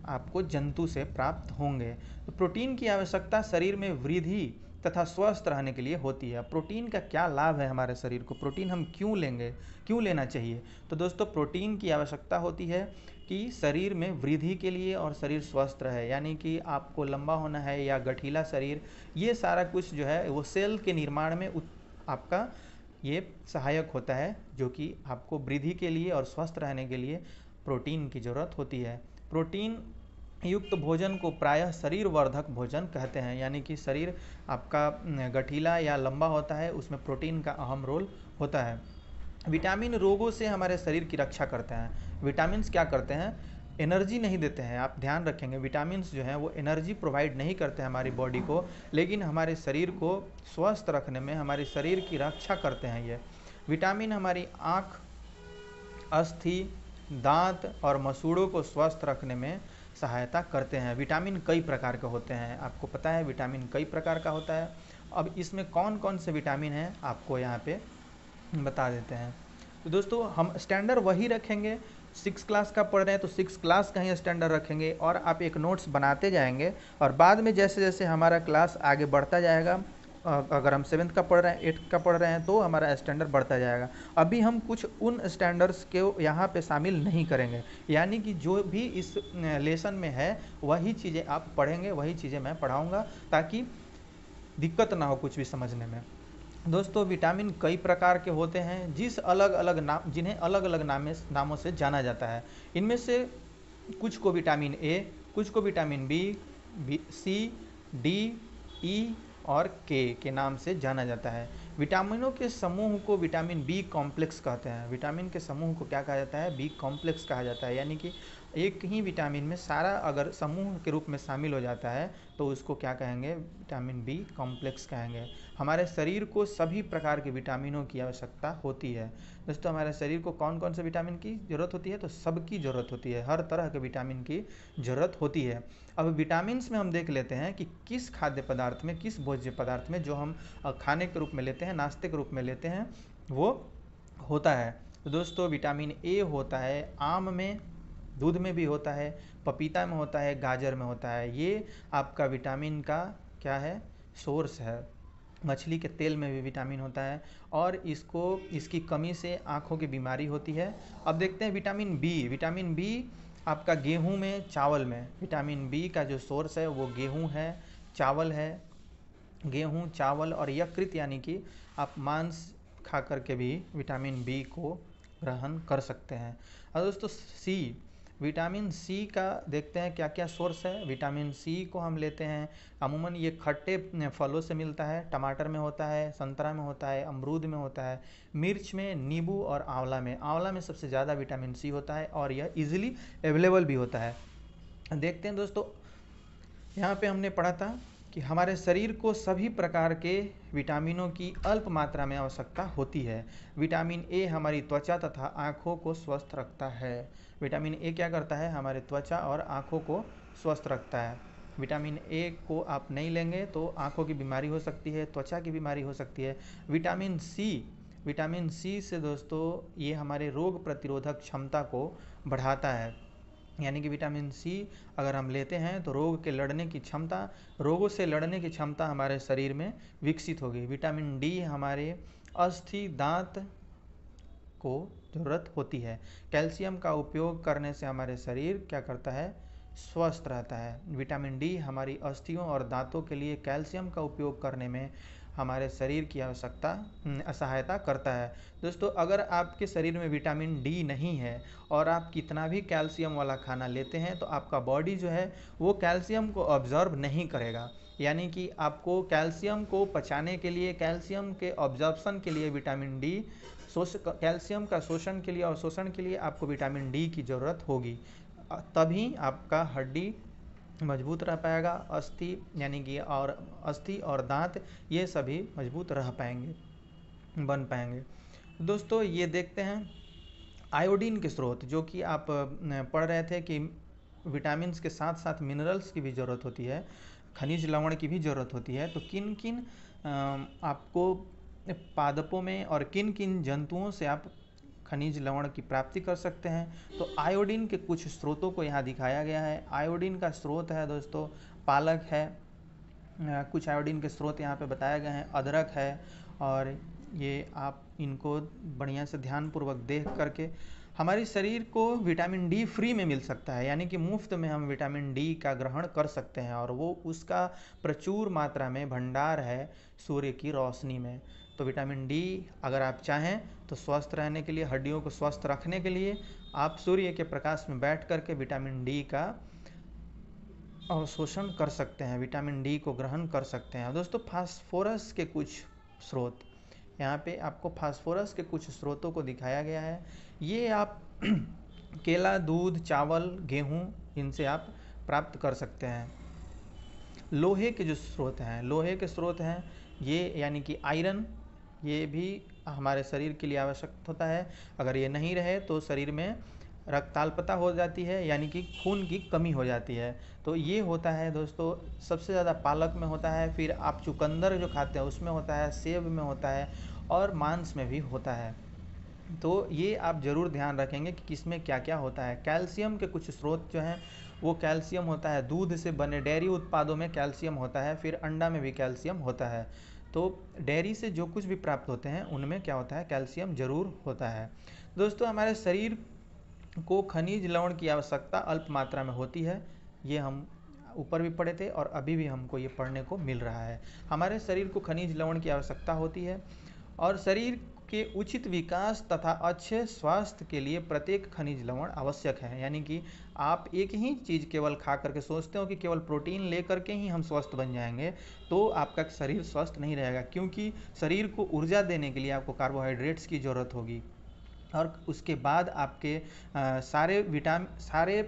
आपको जंतु से प्राप्त होंगे। तो प्रोटीन की आवश्यकता शरीर में वृद्धि तथा स्वस्थ रहने के लिए होती है। प्रोटीन का क्या लाभ है हमारे शरीर को, प्रोटीन हम क्यों लेंगे, क्यों लेना चाहिए। तो दोस्तों प्रोटीन की आवश्यकता होती है कि शरीर में वृद्धि के लिए और शरीर स्वस्थ रहे, यानी कि आपको लंबा होना है या गठीला शरीर, ये सारा कुछ जो है वो सेल के निर्माण में आपका ये सहायक होता है, जो कि आपको वृद्धि के लिए और स्वस्थ रहने के लिए प्रोटीन की ज़रूरत होती है। प्रोटीन युक्त भोजन को प्रायः शरीर वर्धक भोजन कहते हैं, यानी कि शरीर आपका गठीला या लंबा होता है, उसमें प्रोटीन का अहम रोल होता है। विटामिन रोगों से हमारे शरीर की रक्षा करते हैं। विटामिन्स क्या करते हैं, एनर्जी नहीं देते हैं। आप ध्यान रखेंगे, विटामिन्स जो हैं वो एनर्जी प्रोवाइड नहीं करते हैं हमारी बॉडी को, लेकिन हमारे शरीर को स्वस्थ रखने में, हमारे शरीर की रक्षा करते हैं। ये विटामिन हमारी आँख, अस्थि, दांत और मसूड़ों को स्वस्थ रखने में सहायता करते हैं। विटामिन कई प्रकार के होते हैं, आपको पता है विटामिन कई प्रकार का होता है। अब इसमें कौन कौन से विटामिन हैं आपको यहाँ पे बता देते हैं। तो दोस्तों हम स्टैंडर्ड वही रखेंगे, 6 क्लास का पढ़ रहे हैं तो 6 क्लास का ही स्टैंडर्ड रखेंगे, और आप एक नोट्स बनाते जाएंगे, और बाद में जैसे जैसे हमारा क्लास आगे बढ़ता जाएगा, अगर हम 7th का पढ़ रहे हैं, 8th का पढ़ रहे हैं, तो हमारा स्टैंडर्ड बढ़ता जाएगा। अभी हम कुछ उन स्टैंडर्ड्स के यहाँ पे शामिल नहीं करेंगे, यानी कि जो भी इस लेसन में है वही चीज़ें आप पढ़ेंगे, वही चीज़ें मैं पढ़ाऊँगा, ताकि दिक्कत ना हो कुछ भी समझने में। दोस्तों विटामिन कई प्रकार के होते हैं, जिन्हें अलग अलग नामों से जाना जाता है। इनमें से कुछ को विटामिन ए, कुछ को विटामिन बी, सी, डी, ई और के नाम से जाना जाता है। विटामिनों के समूह को विटामिन बी कॉम्प्लेक्स कहते हैं। विटामिन के समूह को क्या कहा जाता है, बी कॉम्प्लेक्स कहा जाता है, यानी कि एक ही विटामिन में सारा अगर समूह के रूप में शामिल हो जाता है तो उसको क्या कहेंगे, विटामिन बी कॉम्प्लेक्स कहेंगे। हमारे शरीर को सभी प्रकार के विटामिनों की आवश्यकता होती है। दोस्तों हमारे शरीर को कौन कौन से विटामिन की ज़रूरत होती है, तो सबकी ज़रूरत होती है, हर तरह के विटामिन की ज़रूरत होती है। अब विटामिन्स में हम देख लेते हैं कि किस खाद्य पदार्थ में, किस भोज्य पदार्थ में, जो हम खाने के रूप में लेते हैं, नाश्ते के रूप में लेते हैं, वो होता है। तो दोस्तों विटामिन ए होता है आम में, दूध में भी होता है, पपीता में होता है, गाजर में होता है। ये आपका विटामिन का क्या है, सोर्स है। मछली के तेल में भी विटामिन होता है, और इसकी कमी से आँखों की बीमारी होती है। अब देखते हैं विटामिन बी। विटामिन बी आपका गेहूं में, चावल में, विटामिन बी का जो सोर्स है वो गेहूं है, चावल है। गेहूं, चावल और यकृत, यानी कि आप मांस खा करके भी विटामिन बी को ग्रहण कर सकते हैं। और दोस्तों सी, विटामिन सी का देखते हैं क्या क्या सोर्स है। विटामिन सी को हम लेते हैं, अमूमन ये खट्टे फलों से मिलता है, टमाटर में होता है, संतरा में होता है, अमरूद में होता है, मिर्च में, नींबू और आंवला में। आंवला में सबसे ज़्यादा विटामिन सी होता है, और यह इजीली अवेलेबल भी होता है। देखते हैं दोस्तों, यहाँ पे हमने पढ़ा था कि हमारे शरीर को सभी प्रकार के विटामिनों की अल्प मात्रा में आवश्यकता होती है। विटामिन ए हमारी त्वचा तथा आँखों को स्वस्थ रखता है। विटामिन ए क्या करता है, हमारे त्वचा और आँखों को स्वस्थ रखता है। विटामिन ए को आप नहीं लेंगे तो आँखों की बीमारी हो सकती है, त्वचा की बीमारी हो सकती है। विटामिन सी विटामिन सी से दोस्तों ये हमारे रोग प्रतिरोधक क्षमता को बढ़ाता है। यानी कि विटामिन सी अगर हम लेते हैं तो रोगों से लड़ने की क्षमता हमारे शरीर में विकसित होगी। विटामिन डी हमारे अस्थि दांत को ज़रूरत होती है। कैल्शियम का उपयोग करने से हमारे शरीर क्या करता है, स्वस्थ रहता है। विटामिन डी हमारी अस्थियों और दांतों के लिए कैल्शियम का उपयोग करने में हमारे शरीर की सहायता करता है। दोस्तों अगर आपके शरीर में विटामिन डी नहीं है और आप कितना भी कैल्शियम वाला खाना लेते हैं तो आपका बॉडी जो है वो कैल्शियम को ऑब्जर्व नहीं करेगा। यानी कि आपको कैल्शियम को पचाने के लिए, कैल्शियम के ऑब्जर्प्शन के लिए विटामिन डी, कैल्शियम का शोषण के लिए और शोषण के लिए आपको विटामिन डी की ज़रूरत होगी। तभी आपका हड्डी मजबूत रह पाएगा, अस्थि और दांत ये सभी मजबूत रह पाएंगे, बन पाएंगे। दोस्तों ये देखते हैं आयोडीन के स्रोत, जो कि आप पढ़ रहे थे कि विटामिन्स के साथ साथ मिनरल्स की भी ज़रूरत होती है, खनिज लवण की भी ज़रूरत होती है। तो किन किन आपको पादपों में और किन किन जंतुओं से आप खनिज लवण की प्राप्ति कर सकते हैं, तो आयोडीन के कुछ स्रोतों को यहाँ दिखाया गया है। आयोडीन का स्रोत है दोस्तों पालक है, कुछ आयोडीन के स्रोत यहाँ पे बताए गए हैं, अदरक है, और ये आप इनको बढ़िया से ध्यानपूर्वक देख करके हमारे शरीर को विटामिन डी फ्री में मिल सकता है। यानी कि मुफ्त में हम विटामिन डी का ग्रहण कर सकते हैं और वो उसका प्रचुर मात्रा में भंडार है सूर्य की रोशनी में। तो विटामिन डी अगर आप चाहें तो स्वस्थ रहने के लिए, हड्डियों को स्वस्थ रखने के लिए आप सूर्य के प्रकाश में बैठ करके विटामिन डी का अवशोषण कर सकते हैं, विटामिन डी को ग्रहण कर सकते हैं। दोस्तों फास्फोरस के कुछ स्रोत, यहाँ पे आपको फास्फोरस के कुछ स्रोतों को दिखाया गया है। ये आप केला, दूध, चावल, गेहूँ, इनसे आप प्राप्त कर सकते हैं। लोहे के जो स्रोत हैं ये, यानी कि आयरन, ये भी हमारे शरीर के लिए आवश्यक होता है। अगर ये नहीं रहे तो शरीर में रक्ताल्पता हो जाती है, यानी कि खून की कमी हो जाती है। तो ये होता है दोस्तों सबसे ज़्यादा पालक में होता है, फिर आप चुकंदर जो खाते हैं उसमें होता है, सेब में होता है और मांस में भी होता है। तो ये आप ज़रूर ध्यान रखेंगे कि किसमें क्या क्या होता है। कैल्शियम के कुछ स्रोत जो हैं वो कैल्शियम होता है, दूध से बने डेयरी उत्पादों में कैल्शियम होता है, फिर अंडा में भी कैल्शियम होता है। तो डेयरी से जो कुछ भी प्राप्त होते हैं उनमें क्या होता है, कैल्शियम ज़रूर होता है। दोस्तों हमारे शरीर को खनिज लवण की आवश्यकता अल्प मात्रा में होती है, ये हम ऊपर भी पढ़े थे और अभी भी हमको ये पढ़ने को मिल रहा है। हमारे शरीर को खनिज लवण की आवश्यकता होती है और शरीर के उचित विकास तथा अच्छे स्वास्थ्य के लिए प्रत्येक खनिज लवण आवश्यक है। यानी कि आप एक ही चीज़ केवल खा करके सोचते हो कि केवल प्रोटीन ले करके ही हम स्वस्थ बन जाएंगे, तो आपका शरीर स्वस्थ नहीं रहेगा, क्योंकि शरीर को ऊर्जा देने के लिए आपको कार्बोहाइड्रेट्स की ज़रूरत होगी और उसके बाद आपके सारे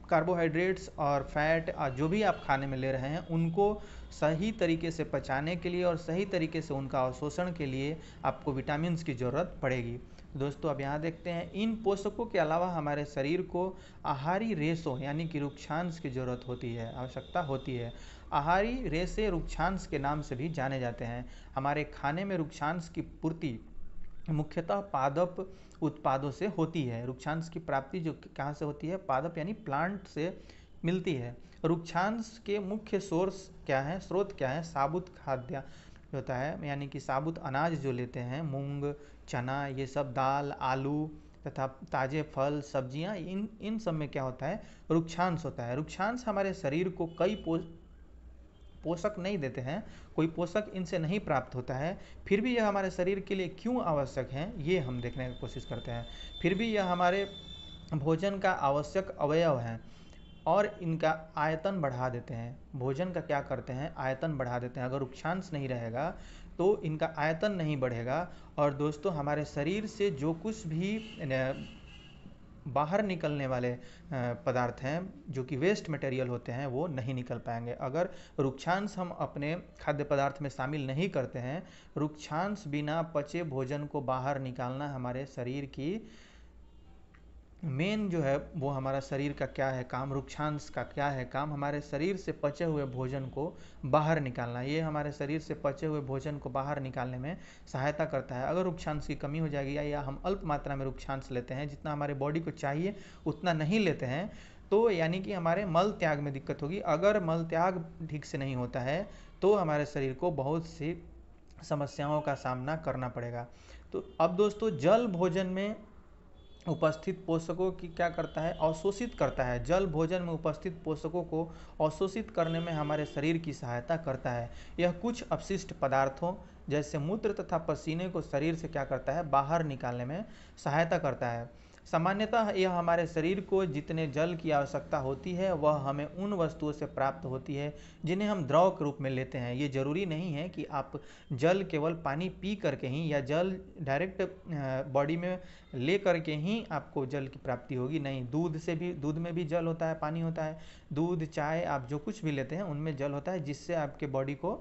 कार्बोहाइड्रेट्स और फैट जो भी आप खाने में ले रहे हैं उनको सही तरीके से पचाने के लिए और सही तरीके से उनका अवशोषण के लिए आपको विटामिन्स की ज़रूरत पड़ेगी। दोस्तों अब यहाँ देखते हैं, इन पोषकों के अलावा हमारे शरीर को आहारी रेशों यानी कि रुक्षांश की ज़रूरत होती है, आवश्यकता होती है। आहारी रेशे रुक्षांश के नाम से भी जाने जाते हैं। हमारे खाने में रुक्षांश की पूर्ति मुख्यतः पादप उत्पादों से होती है। रुक्षांश की प्राप्ति जो कहाँ से होती है, पादप यानी प्लांट से मिलती है। रुक्षांश के मुख्य स्रोत क्या है, साबुत खाद्य होता है, यानी कि साबुत अनाज जो लेते हैं, मूंग, चना, ये सब, दाल, आलू तथा ताजे फल, सब्जियां, इन सब में क्या होता है, रुक्षांश होता है। रुक्षांश हमारे शरीर को कई पोषक नहीं देते हैं, कोई पोषक इनसे नहीं प्राप्त होता है, फिर भी यह हमारे शरीर के लिए क्यों आवश्यक है ये हम देखने की कोशिश करते हैं। फिर भी यह हमारे भोजन का आवश्यक अवयव है और इनका आयतन बढ़ा देते हैं। भोजन का क्या करते हैं, आयतन बढ़ा देते हैं। अगर रुक्षांश नहीं रहेगा तो इनका आयतन नहीं बढ़ेगा और दोस्तों हमारे शरीर से जो कुछ भी बाहर निकलने वाले पदार्थ हैं जो कि वेस्ट मटेरियल होते हैं वो नहीं निकल पाएंगे। अगर रुक्षांश हम अपने खाद्य पदार्थ में शामिल नहीं करते हैं, रुक्षांश बिना पचे भोजन को बाहर निकालना हमारे शरीर की मेन जो है वो हमारा शरीर का क्या है काम, रुक्षांश का क्या है काम, हमारे शरीर से पचे हुए भोजन को बाहर निकालना। ये हमारे शरीर से पचे हुए भोजन को बाहर निकालने में सहायता करता है। अगर रुक्षांश की कमी हो जाएगी या हम अल्प मात्रा में रुक्षांश लेते हैं, जितना हमारे बॉडी को चाहिए उतना नहीं लेते हैं, तो यानी कि हमारे मल त्याग में दिक्कत होगी। अगर मल त्याग ठीक से नहीं होता है तो हमारे शरीर को बहुत सी समस्याओं का सामना करना पड़ेगा। तो अब दोस्तों, जल भोजन में उपस्थित पोषकों की क्या करता है, अवशोषित करता है। जल भोजन में उपस्थित पोषकों को अवशोषित करने में हमारे शरीर की सहायता करता है। यह कुछ अपशिष्ट पदार्थों जैसे मूत्र तथा पसीने को शरीर से क्या करता है, बाहर निकालने में सहायता करता है। सामान्यतः यह हमारे शरीर को जितने जल की आवश्यकता होती है वह हमें उन वस्तुओं से प्राप्त होती है जिन्हें हम द्रव के रूप में लेते हैं। ये जरूरी नहीं है कि आप जल केवल पानी पी करके ही या जल डायरेक्ट बॉडी में ले करके ही आपको जल की प्राप्ति होगी, नहीं। दूध में भी जल होता है, पानी होता है। दूध, चाय, आप जो कुछ भी लेते हैं उनमें जल होता है, जिससे आपके बॉडी को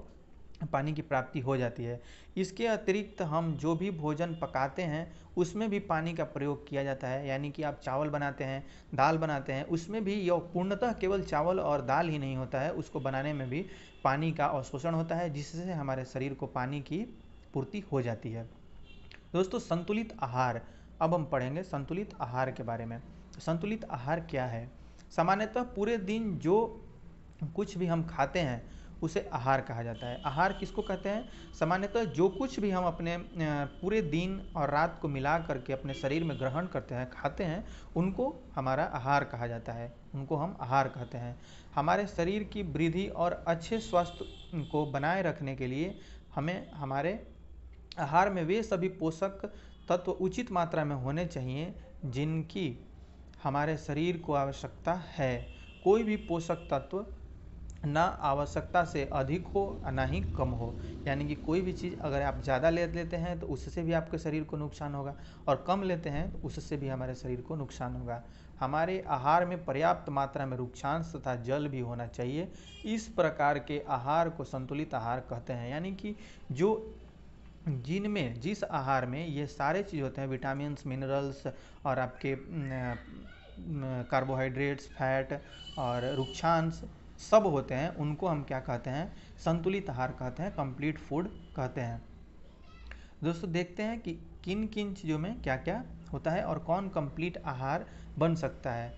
पानी की प्राप्ति हो जाती है। इसके अतिरिक्त हम जो भी भोजन पकाते हैं उसमें भी पानी का प्रयोग किया जाता है। यानी कि आप चावल बनाते हैं, दाल बनाते हैं, उसमें भी यह पूर्णतः केवल चावल और दाल ही नहीं होता है, उसको बनाने में भी पानी का अवशोषण होता है, जिससे हमारे शरीर को पानी की पूर्ति हो जाती है। दोस्तों, संतुलित आहार, अब हम पढ़ेंगे संतुलित आहार के बारे में। संतुलित आहार क्या है? सामान्यतः पूरे दिन जो कुछ भी हम खाते हैं उसे आहार कहा जाता है। आहार किसको कहते हैं? सामान्यतः जो कुछ भी हम अपने पूरे दिन और रात को मिला करके अपने शरीर में ग्रहण करते हैं, खाते हैं, उनको हमारा आहार कहा जाता है, उनको हम आहार कहते हैं। हमारे शरीर की वृद्धि और अच्छे स्वास्थ्य को बनाए रखने के लिए हमें हमारे आहार में वे सभी पोषक तत्व उचित मात्रा में होने चाहिए जिनकी हमारे शरीर को आवश्यकता है। कोई भी पोषक तत्व ना आवश्यकता से अधिक हो ना ही कम हो। यानी कि कोई भी चीज़ अगर आप ज़्यादा ले लेते हैं तो उससे भी आपके शरीर को नुकसान होगा, और कम लेते हैं तो उससे भी हमारे शरीर को नुकसान होगा। हमारे आहार में पर्याप्त मात्रा में रुक्षांश तथा जल भी होना चाहिए। इस प्रकार के आहार को संतुलित आहार कहते हैं। यानी कि जिस आहार में ये सारे चीज़ होते हैं, विटामिन्स, मिनरल्स और आपके कार्बोहाइड्रेट्स, फैट और रुक्षांश सब होते हैं, उनको हम क्या कहते हैं? संतुलित आहार कहते हैं, कंप्लीट फूड कहते हैं। दोस्तों, देखते हैं कि किन किन चीज़ों में क्या क्या होता है और कौन कंप्लीट आहार बन सकता है।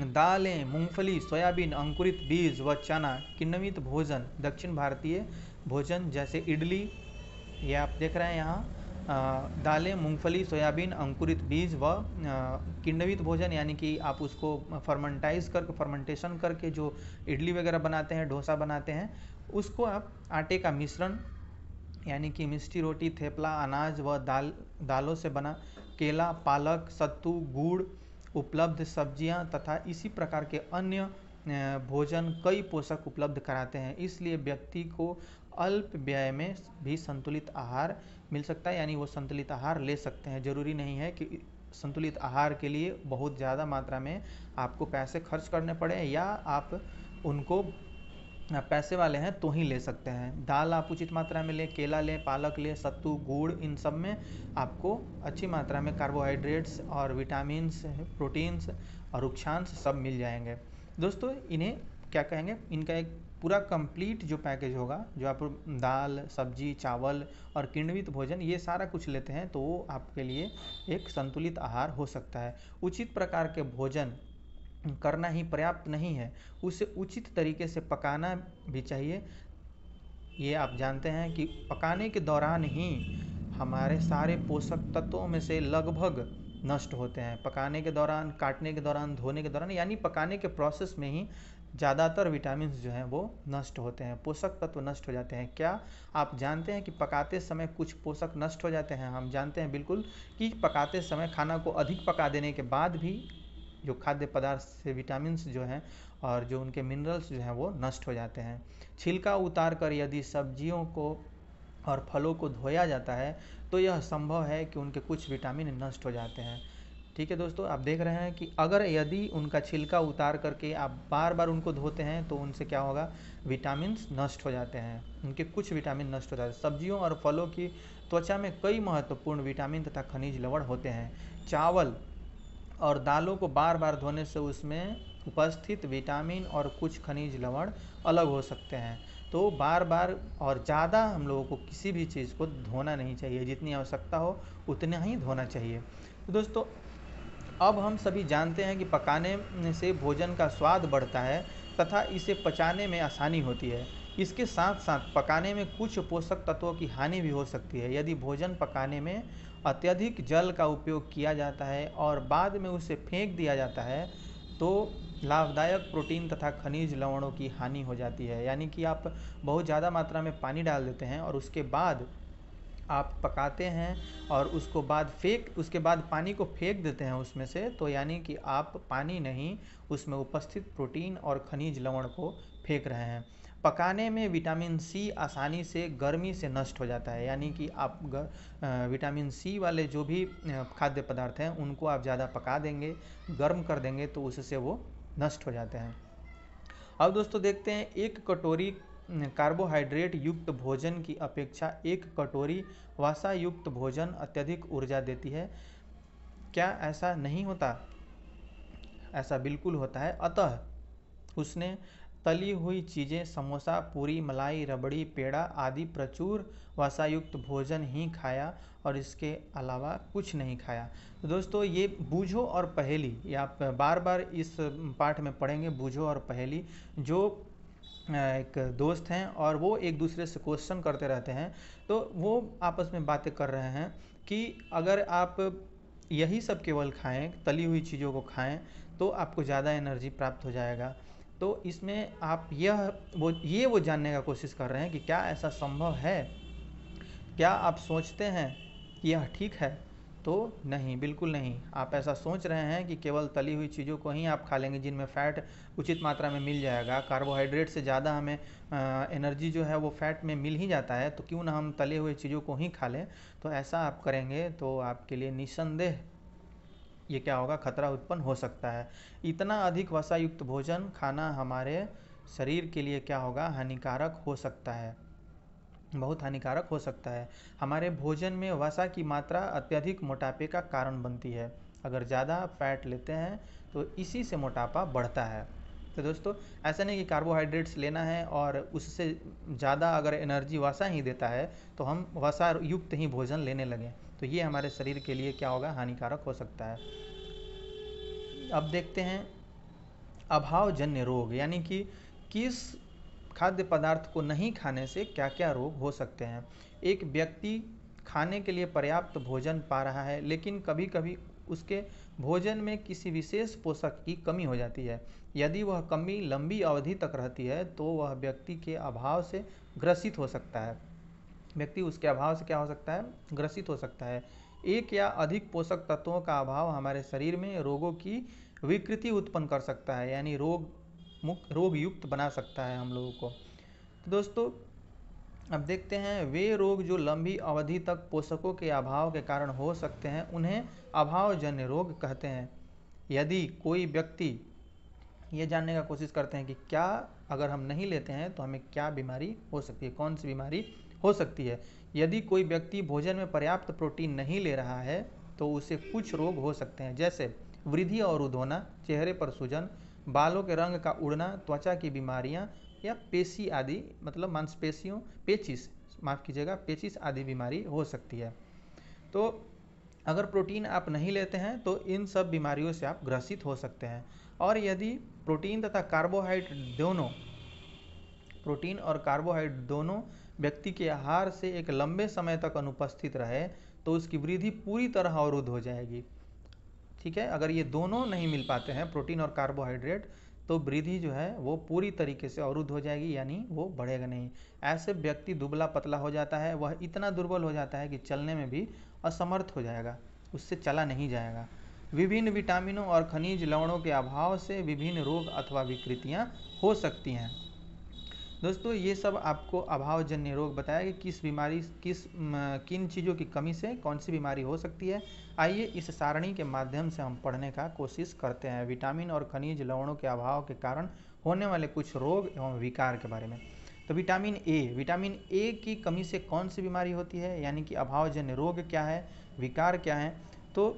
दालें, मूंगफली, सोयाबीन, अंकुरित बीज व चना, किण्वित भोजन, दक्षिण भारतीय भोजन जैसे इडली, ये आप देख रहे हैं यहाँ, दालें, मूंगफली, सोयाबीन, अंकुरित बीज व किण्वित भोजन, यानी कि आप उसको फर्मेंटेशन करके जो इडली वगैरह बनाते हैं, डोसा बनाते हैं, उसको आप आटे का मिश्रण, यानी कि मिष्टी रोटी, थेपला, अनाज व दालों से बना, केला, पालक, सत्तू, गुड़, उपलब्ध सब्जियां तथा इसी प्रकार के अन्य भोजन कई पोषक उपलब्ध कराते हैं। इसलिए व्यक्ति को अल्प व्यय में भी संतुलित आहार मिल सकता है, यानी वो संतुलित आहार ले सकते हैं। जरूरी नहीं है कि संतुलित आहार के लिए बहुत ज़्यादा मात्रा में आपको पैसे खर्च करने पड़े, या आप उनको पैसे वाले हैं तो ही ले सकते हैं। दाल आप उचित मात्रा में लें, केला लें, पालक लें, सत्तू, गुड़, इन सब में आपको अच्छी मात्रा में कार्बोहाइड्रेट्स और विटामिन्स, प्रोटीन्स और रुक्षांश सब मिल जाएंगे। दोस्तों, इन्हें क्या कहेंगे? इनका एक पूरा कंप्लीट जो पैकेज होगा, जो आप दाल, सब्जी, चावल और किण्वित भोजन ये सारा कुछ लेते हैं, तो वो आपके लिए एक संतुलित आहार हो सकता है। उचित प्रकार के भोजन करना ही पर्याप्त नहीं है, उसे उचित तरीके से पकाना भी चाहिए। ये आप जानते हैं कि पकाने के दौरान ही हमारे सारे पोषक तत्वों में से लगभग नष्ट होते हैं। पकाने के दौरान, काटने के दौरान, धोने के दौरान, यानी पकाने के प्रोसेस में ही ज़्यादातर विटामिन जो हैं वो नष्ट होते हैं, पोषक तत्व नष्ट हो जाते हैं। क्या आप जानते हैं कि पकाते समय कुछ पोषक नष्ट हो जाते हैं? हम जानते हैं बिल्कुल कि पकाते समय खाना को अधिक पका देने के बाद भी जो खाद्य पदार्थ से विटामिन्स जो हैं और जो उनके मिनरल्स जो हैं वो नष्ट हो जाते हैं। छिलका उतार कर यदि सब्जियों को और फलों को धोया जाता है तो यह संभव है कि उनके कुछ विटामिन नष्ट हो जाते हैं। ठीक है दोस्तों, आप देख रहे हैं कि अगर यदि उनका छिलका उतार करके आप बार बार उनको धोते हैं तो उनसे क्या होगा? विटामिन्स नष्ट हो जाते हैं, उनके कुछ विटामिन नष्ट हो जाते हैं। सब्जियों और फलों की त्वचा में कई महत्वपूर्ण विटामिन तथा खनिज लवण होते हैं। चावल और दालों को बार बार धोने से उसमें उपस्थित विटामिन और कुछ खनिज लवण अलग हो सकते हैं। तो बार बार और ज़्यादा हम लोगों को किसी भी चीज़ को धोना नहीं चाहिए, जितनी आवश्यकता हो उतना ही धोना चाहिए। तो दोस्तों, अब हम सभी जानते हैं कि पकाने से भोजन का स्वाद बढ़ता है तथा इसे पचाने में आसानी होती है। इसके साथ साथ पकाने में कुछ पोषक तत्वों की हानि भी हो सकती है। यदि भोजन पकाने में अत्यधिक जल का उपयोग किया जाता है और बाद में उसे फेंक दिया जाता है तो लाभदायक प्रोटीन तथा खनिज लवणों की हानि हो जाती है। यानी कि आप बहुत ज़्यादा मात्रा में पानी डाल देते हैं और उसके बाद आप पकाते हैं और उसके बाद पानी को फेंक देते हैं उसमें से, तो यानी कि आप पानी नहीं, उसमें उपस्थित प्रोटीन और खनिज लवण को फेंक रहे हैं। पकाने में विटामिन सी आसानी से गर्मी से नष्ट हो जाता है। यानी कि आप विटामिन सी वाले जो भी खाद्य पदार्थ हैं उनको आप ज़्यादा पका देंगे, गर्म कर देंगे तो उससे वो नष्ट हो जाते हैं। अब दोस्तों देखते हैं, एक कटोरी कार्बोहाइड्रेट युक्त भोजन की अपेक्षा एक कटोरी वसा युक्त भोजन अत्यधिक ऊर्जा देती है। क्या ऐसा नहीं होता? ऐसा बिल्कुल होता है। अतः उसने तली हुई चीज़ें, समोसा, पूरी, मलाई, रबड़ी, पेड़ा आदि प्रचुर वसायुक्त भोजन ही खाया और इसके अलावा कुछ नहीं खाया। तो दोस्तों, ये बूझो और पहेली, ये आप बार बार इस पाठ में पढ़ेंगे, बूझो और पहेली। जो एक दोस्त हैं और वो एक दूसरे से क्वेश्चन करते रहते हैं, तो वो आपस में बातें कर रहे हैं कि अगर आप यही सब केवल खाएं, तली हुई चीज़ों को खाएं, तो आपको ज़्यादा एनर्जी प्राप्त हो जाएगा। तो इसमें आप वो जानने का कोशिश कर रहे हैं कि क्या ऐसा संभव है? क्या आप सोचते हैं कि यह ठीक है? तो नहीं, बिल्कुल नहीं। आप ऐसा सोच रहे हैं कि केवल तली हुई चीज़ों को ही आप खा लेंगे जिनमें फ़ैट उचित मात्रा में मिल जाएगा। कार्बोहाइड्रेट से ज़्यादा हमें एनर्जी जो है वो फ़ैट में मिल ही जाता है, तो क्यों ना हम तले हुए चीज़ों को ही खा लें। तो ऐसा आप करेंगे तो आपके लिए निस्संदेह ये क्या होगा, खतरा उत्पन्न हो सकता है। इतना अधिक वसा युक्त भोजन खाना हमारे शरीर के लिए क्या होगा, हानिकारक हो सकता है, बहुत हानिकारक हो सकता है। हमारे भोजन में वसा की मात्रा अत्यधिक मोटापे का कारण बनती है। अगर ज़्यादा फैट लेते हैं तो इसी से मोटापा बढ़ता है। तो दोस्तों, ऐसा नहीं कि कार्बोहाइड्रेट्स लेना है और उससे ज़्यादा अगर एनर्जी वसा ही देता है तो हम वसा युक्त ही भोजन लेने लगें, तो ये हमारे शरीर के लिए क्या होगा, हानिकारक हो सकता है। अब देखते हैं अभावजन्य रोग, यानी कि किस खाद्य पदार्थ को नहीं खाने से क्या क्या रोग हो सकते हैं। एक व्यक्ति खाने के लिए पर्याप्त भोजन पा रहा है, लेकिन कभी कभी उसके भोजन में किसी विशेष पोषक की कमी हो जाती है। यदि वह कमी लंबी अवधि तक रहती है तो वह व्यक्ति के अभाव से ग्रसित हो सकता है। व्यक्ति उसके अभाव से क्या हो सकता है, ग्रसित हो सकता है। एक या अधिक पोषक तत्वों का अभाव हमारे शरीर में रोगों की विकृति उत्पन्न कर सकता है, यानी रोग युक्त बना सकता है हम लोगों को। तो दोस्तों, अब देखते हैं वे रोग जो लंबी अवधि तक पोषकों के अभाव के कारण हो सकते हैं, उन्हें अभावजन्य रोग कहते हैं। यदि कोई व्यक्ति ये जानने का कोशिश करते हैं कि क्या अगर हम नहीं लेते हैं तो हमें क्या बीमारी हो सकती है, कौन सी बीमारी हो सकती है। यदि कोई व्यक्ति भोजन में पर्याप्त प्रोटीन नहीं ले रहा है तो उसे कुछ रोग हो सकते हैं, जैसे वृद्धि और उधोना, चेहरे पर सूजन, बालों के रंग का उड़ना, त्वचा की बीमारियां या पेशी आदि, मतलब मांसपेशियों, पेचिस आदि बीमारी हो सकती है। तो अगर प्रोटीन आप नहीं लेते हैं तो इन सब बीमारियों से आप ग्रसित हो सकते हैं। और यदि प्रोटीन और कार्बोहाइड्रेट दोनों व्यक्ति के आहार से एक लंबे समय तक अनुपस्थित रहे तो उसकी वृद्धि पूरी तरह अवरुद्ध हो जाएगी। ठीक है, अगर ये दोनों नहीं मिल पाते हैं, प्रोटीन और कार्बोहाइड्रेट, तो वृद्धि जो है वो पूरी तरीके से अवरुद्ध हो जाएगी, यानी वो बढ़ेगा नहीं। ऐसे व्यक्ति दुबला पतला हो जाता है, वह इतना दुर्बल हो जाता है कि चलने में भी असमर्थ हो जाएगा, उससे चला नहीं जाएगा। विभिन्न विटामिनों और खनिज लवणों के अभाव से विभिन्न रोग अथवा विकृतियां हो सकती हैं। दोस्तों, ये सब आपको अभावजन्य रोग बताया कि किन चीज़ों की कमी से कौन सी बीमारी हो सकती है। आइए इस सारणी के माध्यम से हम पढ़ने का कोशिश करते हैं विटामिन और खनिज लवणों के अभाव के कारण होने वाले कुछ रोग एवं विकार के बारे में। तो विटामिन ए की कमी से कौन सी बीमारी होती है, यानी कि अभावजन्य रोग क्या है, विकार क्या है। तो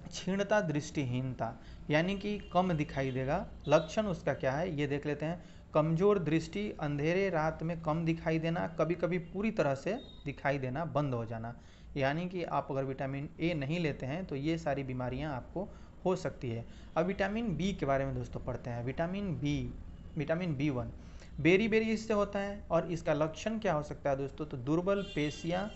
क्षीणता, दृष्टिहीनता, यानी कि कम दिखाई देगा। लक्षण उसका क्या है ये देख लेते हैं। कमजोर दृष्टि, अंधेरे रात में कम दिखाई देना, कभी कभी पूरी तरह से दिखाई देना बंद हो जाना। यानी कि आप अगर विटामिन ए नहीं लेते हैं तो ये सारी बीमारियां आपको हो सकती है। अब विटामिन बी के बारे में दोस्तों पढ़ते हैं। विटामिन बी 1 बेरी बेरी इससे होता है, और इसका लक्षण क्या हो सकता है दोस्तों, तो दुर्बल पेशियां,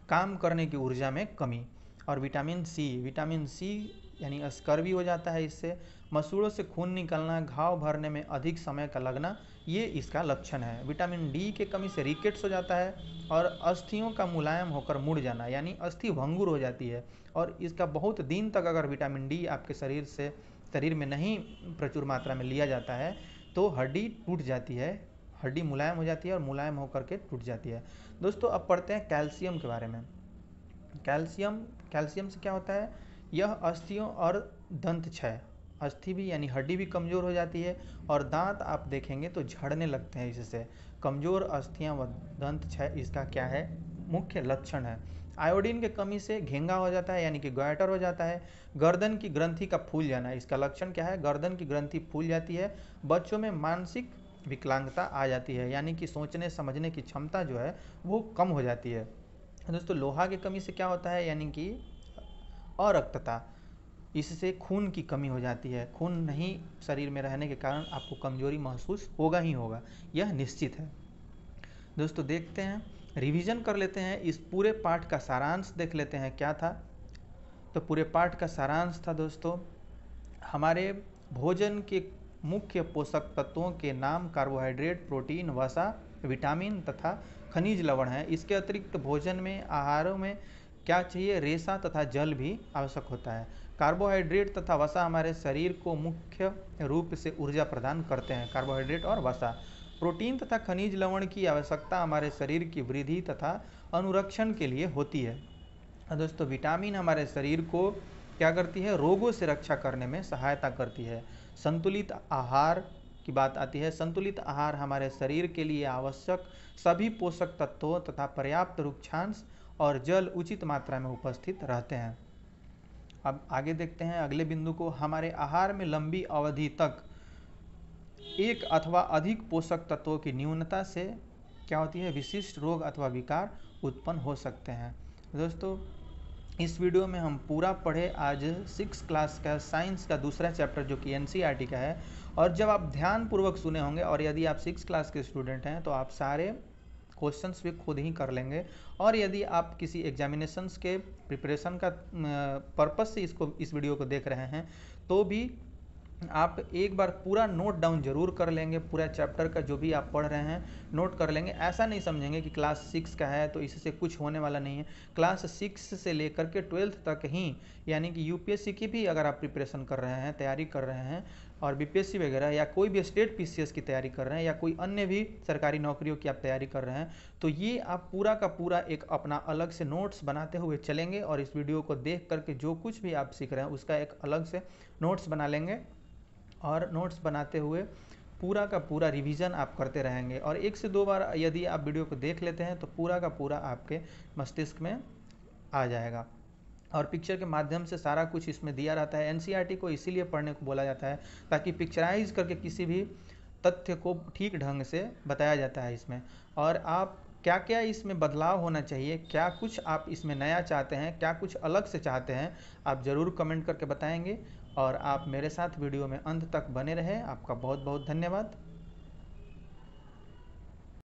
काम करने की ऊर्जा में कमी। और विटामिन सी यानी स्कर्वी हो जाता है इससे, मसूड़ों से खून निकलना, घाव भरने में अधिक समय का लगना, ये इसका लक्षण है। विटामिन डी के कमी से रिकेट्स हो जाता है और अस्थियों का मुलायम होकर मुड़ जाना, यानी अस्थि भंगुर हो जाती है। और इसका बहुत दिन तक अगर विटामिन डी आपके शरीर में नहीं प्रचुर मात्रा में लिया जाता है तो हड्डी टूट जाती है, हड्डी मुलायम हो जाती है और मुलायम होकर के टूट जाती है। दोस्तों अब पढ़ते हैं कैल्शियम के बारे में। कैल्शियम से क्या होता है, यह अस्थियों और दंत क्षय, अस्थि भी यानी हड्डी भी कमज़ोर हो जाती है और दांत आप देखेंगे तो झड़ने लगते हैं। इससे कमज़ोर अस्थियां व दंत क्षय इसका क्या है, मुख्य लक्षण है। आयोडीन की कमी से घेंगा हो जाता है, यानी कि गॉइटर हो जाता है। गर्दन की ग्रंथि का फूल जाना, इसका लक्षण क्या है, गर्दन की ग्रंथि फूल जाती है। बच्चों में मानसिक विकलांगता आ जाती है, यानी कि सोचने समझने की क्षमता जो है वो कम हो जाती है। दोस्तों लोहा की कमी से क्या होता है, यानी कि अरक्तता, इससे खून की कमी हो जाती है। खून नहीं शरीर में रहने के कारण आपको कमजोरी महसूस होगा ही होगा, यह निश्चित है। दोस्तों देखते हैं, रिवीजन कर लेते हैं, इस पूरे पाठ का सारांश देख लेते हैं क्या था। तो पूरे पाठ का सारांश था दोस्तों, हमारे भोजन के मुख्य पोषक तत्वों के नाम कार्बोहाइड्रेट, प्रोटीन, वसा, विटामिन तथा खनिज लवण है। इसके अतिरिक्त भोजन में, आहारों में क्या चाहिए, रेशा तथा जल भी आवश्यक होता है। कार्बोहाइड्रेट तथा वसा हमारे शरीर को मुख्य रूप से ऊर्जा प्रदान करते हैं, कार्बोहाइड्रेट और वसा। प्रोटीन तथा खनिज लवण की आवश्यकता हमारे शरीर की वृद्धि तथा अनुरक्षण के लिए होती है। दोस्तों विटामिन हमारे शरीर को क्या करती है, रोगों से रक्षा करने में सहायता करती है। संतुलित आहार की बात आती है। संतुलित आहार हमारे शरीर के लिए आवश्यक सभी पोषक तत्वों तथा पर्याप्त रुक्षांश और जल उचित मात्रा में उपस्थित रहते हैं। अब आगे देखते हैं अगले बिंदु को, हमारे आहार में लंबी अवधि तक एक अथवा अधिक पोषक तत्वों की न्यूनता से क्या होती है, विशिष्ट रोग अथवा विकार उत्पन्न हो सकते हैं। दोस्तों इस वीडियो में हम पूरा पढ़े आज 6 क्लास का साइंस का दूसरा चैप्टर जो कि एनसीईआरटी का है। और जब आप ध्यानपूर्वक सुने होंगे और यदि आप 6 क्लास के स्टूडेंट हैं तो आप सारे क्वेश्चंस भी खुद ही कर लेंगे। और यदि आप किसी एग्जामिनेशंस के प्रिपरेशन का पर्पस से इस वीडियो को देख रहे हैं तो भी आप एक बार पूरा नोट डाउन जरूर कर लेंगे, पूरा चैप्टर का जो भी आप पढ़ रहे हैं नोट कर लेंगे। ऐसा नहीं समझेंगे कि क्लास 6 का है तो इससे कुछ होने वाला नहीं है। क्लास 6 से लेकर के 12th तक ही, यानी कि यूपीएससी की भी अगर आप प्रिपरेशन कर रहे हैं, तैयारी कर रहे हैं, और बीपीएससी वगैरह या कोई भी स्टेट पीसीएस की तैयारी कर रहे हैं या कोई अन्य भी सरकारी नौकरियों की आप तैयारी कर रहे हैं, तो ये आप पूरा का पूरा एक अपना अलग से नोट्स बनाते हुए चलेंगे और इस वीडियो को देख करके जो कुछ भी आप सीख रहे हैं उसका एक अलग से नोट्स बना लेंगे। और नोट्स बनाते हुए पूरा का पूरा रिवीजन आप करते रहेंगे। और 1 से 2 बार यदि आप वीडियो को देख लेते हैं तो पूरा का पूरा आपके मस्तिष्क में आ जाएगा। और पिक्चर के माध्यम से सारा कुछ इसमें दिया रहता है। एनसीईआरटी को इसीलिए पढ़ने को बोला जाता है ताकि पिक्चराइज करके किसी भी तथ्य को ठीक ढंग से बताया जाता है इसमें। और आप क्या क्या इसमें बदलाव होना चाहिए, क्या कुछ आप इसमें नया चाहते हैं, क्या कुछ अलग से चाहते हैं, आप ज़रूर कमेंट करके बताएंगे। और आप मेरे साथ वीडियो में अंत तक बने रहें। आपका बहुत बहुत धन्यवाद।